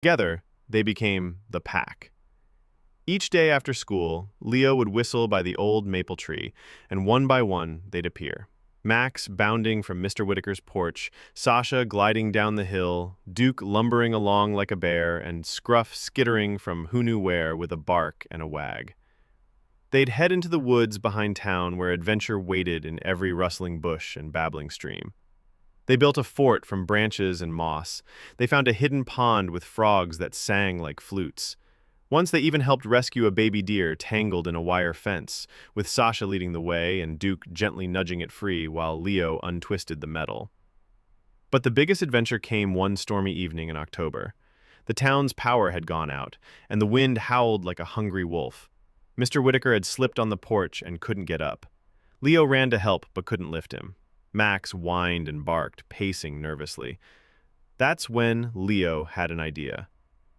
Together, they became the pack. Each day after school, Leo would whistle by the old maple tree, and one by one they'd appear. Max bounding from Mr. Whitaker's porch, Sasha gliding down the hill, Duke lumbering along like a bear, and Scruff skittering from who knew where with a bark and a wag. They'd head into the woods behind town where adventure waited in every rustling bush and babbling stream. They built a fort from branches and moss. They found a hidden pond with frogs that sang like flutes. Once they even helped rescue a baby deer tangled in a wire fence, with Sasha leading the way and Duke gently nudging it free while Leo untwisted the metal. But the biggest adventure came one stormy evening in October. The town's power had gone out, and the wind howled like a hungry wolf. Mr. Whitaker had slipped on the porch and couldn't get up. Leo ran to help but couldn't lift him. Max whined and barked, pacing nervously. That's when Leo had an idea.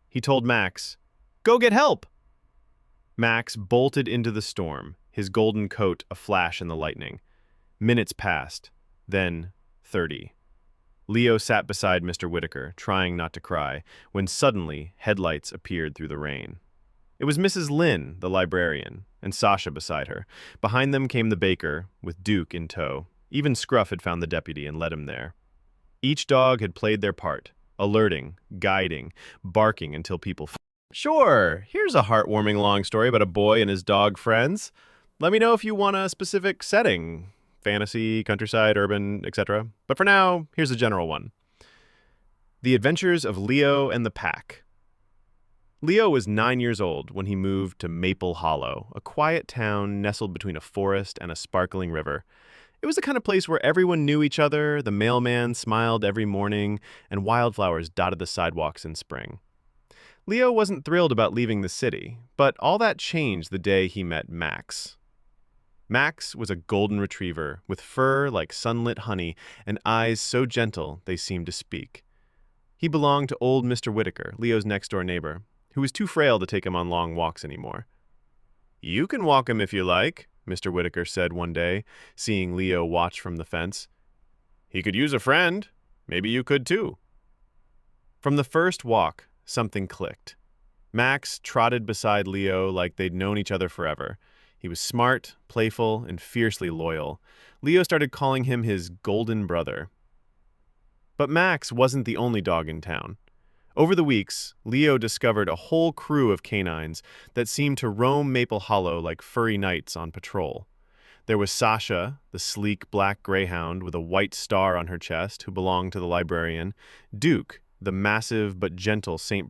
He told Max, "Go get help!" Max bolted into the storm, his golden coat aflash in the lightning. Minutes passed, then 30. Leo sat beside Mr. Whitaker, trying not to cry, when suddenly headlights appeared through the rain. It was Mrs. Lynn, the librarian, and Sasha beside her. Behind them came the baker, with Duke in tow. Even Scruff had found the deputy and led him there. Each dog had played their part, alerting, guiding, barking until people... Sure, here's a heartwarming long story about a boy and his dog friends. Let me know if you want a specific setting. Fantasy, countryside, urban, etc. But for now, here's a general one. The Adventures of Leo and the Pack. Leo was 9 years old when he moved to Maple Hollow, a quiet town nestled between a forest and a sparkling river. It was the kind of place where everyone knew each other, the mailman smiled every morning, and wildflowers dotted the sidewalks in spring. Leo wasn't thrilled about leaving the city, but all that changed the day he met Max. Max was a golden retriever with fur like sunlit honey and eyes so gentle they seemed to speak. He belonged to old Mr. Whitaker, Leo's next-door neighbor, who was too frail to take him on long walks anymore. "You can walk him if you like," Mr. Whitaker said one day, seeing Leo watch from the fence. "He could use a friend. Maybe you could too." From the first walk, something clicked. Max trotted beside Leo like they'd known each other forever. He was smart, playful, and fiercely loyal. Leo started calling him his golden brother. But Max wasn't the only dog in town. Over the weeks, Leo discovered a whole crew of canines that seemed to roam Maple Hollow like furry knights on patrol. There was Sasha, the sleek black greyhound with a white star on her chest who belonged to the librarian, Duke, the massive but gentle St.